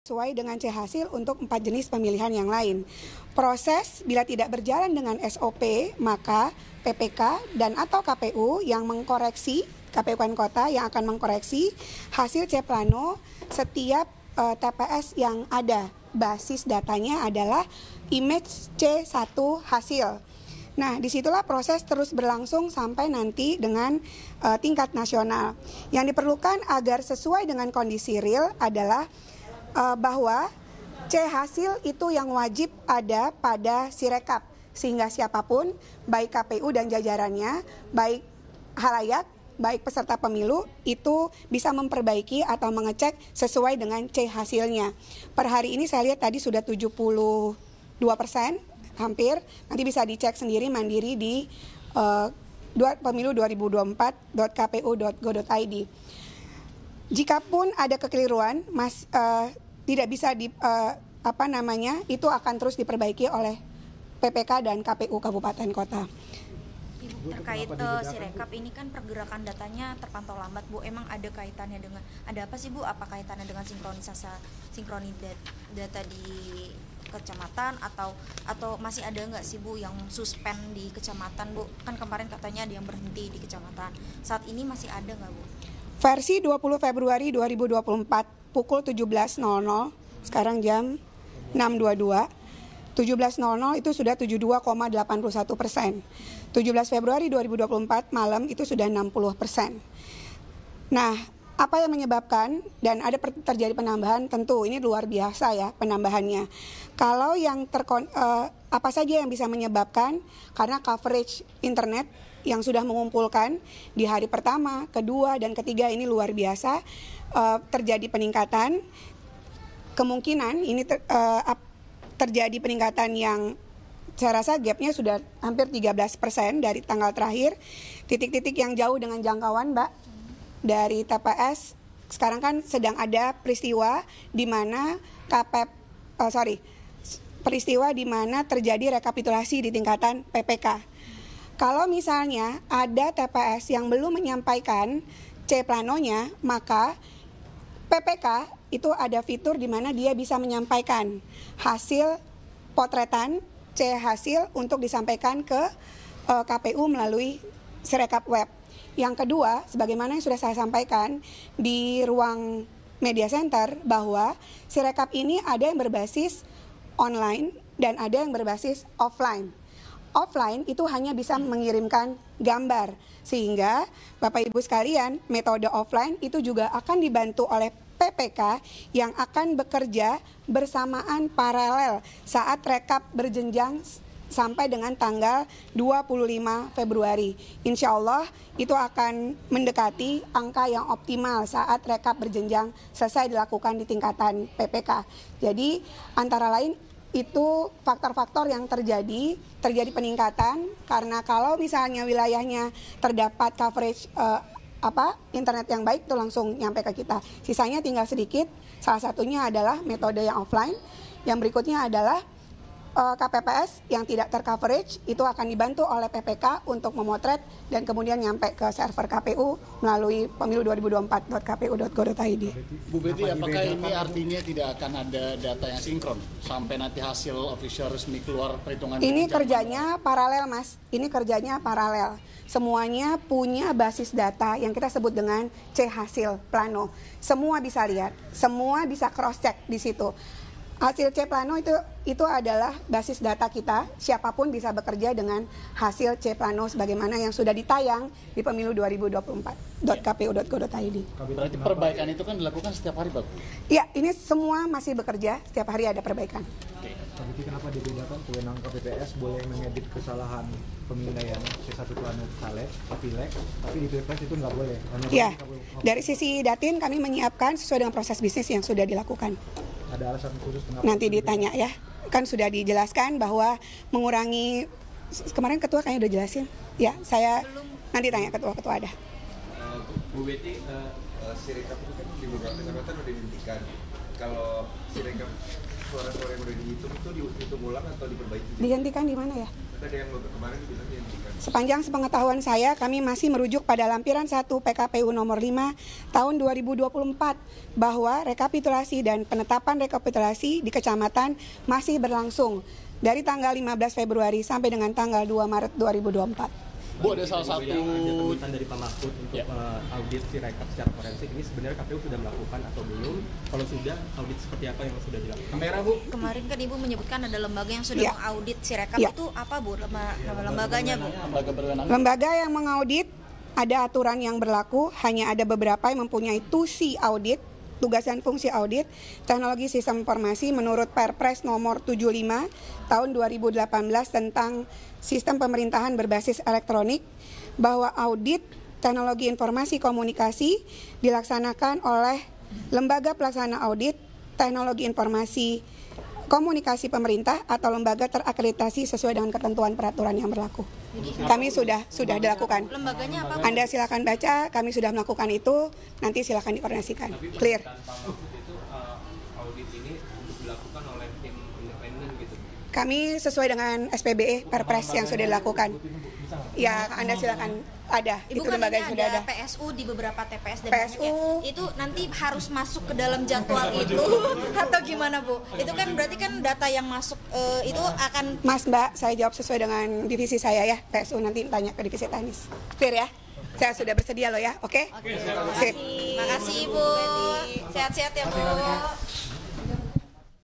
sesuai dengan C hasil untuk 4 jenis pemilihan yang lain. Proses bila tidak berjalan dengan SOP, maka PPK dan atau KPU yang mengkoreksi, KPU Kabupaten Kota yang akan mengkoreksi hasil C Plano setiap TPS yang ada. Basis datanya adalah image C1 hasil. Nah, disitulah proses terus berlangsung sampai nanti dengan tingkat nasional. Yang diperlukan agar sesuai dengan kondisi real adalah bahwa C hasil itu yang wajib ada pada Sirekap, sehingga siapapun, baik KPU dan jajarannya, baik halayak, baik peserta pemilu, itu bisa memperbaiki atau mengecek sesuai dengan C hasilnya. Per hari ini saya lihat tadi sudah 72%, hampir, nanti bisa dicek sendiri mandiri di pemilu2024.kpu.go.id. Jikapun ada kekeliruan, tidak bisa itu akan terus diperbaiki oleh PPK dan KPU Kabupaten Kota. Ibu, terkait Sirekap ini kan pergerakan datanya terpantau lambat, Bu. Emang ada kaitannya dengan, ada apa sih, Bu? Apa kaitannya dengan sinkronis data di kecamatan atau masih ada nggak sih, Bu, yang suspend di kecamatan, Bu? Kan kemarin katanya ada yang berhenti di kecamatan. Saat ini masih ada nggak, Bu? Versi 20 Februari 2024 pukul 17.00, sekarang jam 6.22, 17.00 itu sudah 72,81%. 17 Februari 2024 malam itu sudah 60%. Nah, apa yang menyebabkan dan ada terjadi penambahan, tentu ini luar biasa ya penambahannya. Kalau yang apa saja yang bisa menyebabkan, karena coverage internet yang sudah mengumpulkan di hari pertama, kedua, dan ketiga ini luar biasa, terjadi peningkatan. Kemungkinan ini terjadi peningkatan yang saya rasa gapnya sudah hampir 13% dari tanggal terakhir. Titik-titik yang jauh dengan jangkauan, Mbak, dari TPS, sekarang kan sedang ada peristiwa di mana peristiwa di mana terjadi rekapitulasi di tingkatan PPK. Kalau misalnya ada TPS yang belum menyampaikan C planonya, maka PPK itu ada fitur di mana dia bisa menyampaikan hasil potretan C hasil untuk disampaikan ke KPU melalui Sirekap web. Yang kedua, sebagaimana yang sudah saya sampaikan di ruang media center, bahwa Sirekap ini ada yang berbasis online dan ada yang berbasis offline. Offline itu hanya bisa mengirimkan gambar, sehingga Bapak Ibu sekalian, metode offline itu juga akan dibantu oleh PPK yang akan bekerja bersamaan paralel saat rekap berjenjang sampai dengan tanggal 25 Februari. Insya Allah itu akan mendekati angka yang optimal saat rekap berjenjang selesai dilakukan di tingkatan PPK. Jadi antara lain itu faktor-faktor yang terjadi peningkatan, karena kalau misalnya wilayahnya terdapat coverage internet yang baik, itu langsung nyampe ke kita. Sisanya tinggal sedikit. Salah satunya adalah metode yang offline. Yang berikutnya adalah KPPS yang tidak tercoverage, itu akan dibantu oleh PPK untuk memotret dan kemudian nyampe ke server KPU melalui pemilu2024.kpu.go.id. Bu Betty, apakah ini artinya tidak akan ada data yang sinkron sampai nanti hasil official resmi keluar perhitungan? Ini kerjanya paralel, Mas. Ini kerjanya paralel. Semuanya punya basis data yang kita sebut dengan C hasil plano. Semua bisa lihat, semua bisa cross check di situ. Hasil C plano itu adalah basis data kita. Siapapun bisa bekerja dengan hasil C plano sebagaimana yang sudah ditayang di pemilu2024.kpu.go.id. Berarti perbaikan itu kan dilakukan setiap hari, Pak? Iya, ini semua masih bekerja, setiap hari ada perbaikan. Tapi kenapa dibedakan kewenangan KPPS boleh mengedit kesalahan pemilihan C1 plano caleg, pileg, tapi di Pilpres itu nggak boleh? Iya, dari sisi Datin kami menyiapkan sesuai dengan proses bisnis yang sudah dilakukan. Ada alasan khusus kenapa? Nanti ditanya ya, kan sudah dijelaskan bahwa mengurangi, kemarin ketua kayaknya udah jelasin. Ya, saya nanti tanya ketua ada. Bu Betty, Sirekap itu kan di beberapa kecamatan udah dihentikan. Kalau Sirekap suara-suara yang udah dihitung itu dihitung ulang atau diperbaiki? Dihentikan di mana ya? Ada yang kemarin dibilang dihentikan. Sepanjang sepengetahuan saya, kami masih merujuk pada lampiran 1 PKPU nomor 5 tahun 2024 bahwa rekapitulasi dan penetapan rekapitulasi di kecamatan masih berlangsung dari tanggal 15 Februari sampai dengan tanggal 2 Maret 2024. Bu, ada salah satu Ada tuntutan dari Pak Mahfud untuk audit Sirekap secara forensik. Ini sebenarnya KPU sudah melakukan atau belum? Kalau sudah, audit seperti apa yang sudah dilakukan? kamera, Bu. Kemarin kan Ibu menyebutkan ada lembaga yang sudah mengaudit Sirekap. Itu apa Bu? Nama lembaganya Bu? Lembaga berwenang. Lembaga yang mengaudit ada aturan yang berlaku, hanya ada beberapa yang mempunyai tusi audit, tugas dan fungsi audit, teknologi sistem informasi menurut Perpres nomor 75 tahun 2018 tentang sistem pemerintahan berbasis elektronik, bahwa audit teknologi informasi komunikasi dilaksanakan oleh lembaga pelaksana audit teknologi informasi komunikasi pemerintah atau lembaga terakreditasi sesuai dengan ketentuan peraturan yang berlaku. Kami sudah dilakukan. Lembaganya apa Bu? Anda silakan baca, kami sudah melakukan itu, nanti silakan dikoordinasikan. Clear. Itu audit ini untuk dilakukan oleh tim independen gitu. Kami sesuai dengan SPBE Perpres yang sudah dilakukan. Ya, Anda silakan, ada. Ibu Itu kan lembaga ini yang sudah ada. PSU di beberapa TPS dan PSU. banyak ya. Itu nanti harus masuk ke dalam jadwal itu atau gimana Bu? Itu kan berarti kan data yang masuk itu akan Mas Mbak, saya jawab sesuai dengan divisi saya ya. PSU nanti tanya ke divisi teknis. Clear ya? Saya sudah bersedia loh ya, oke? Sip. Makasih Ibu. Sehat-sehat ya Bu.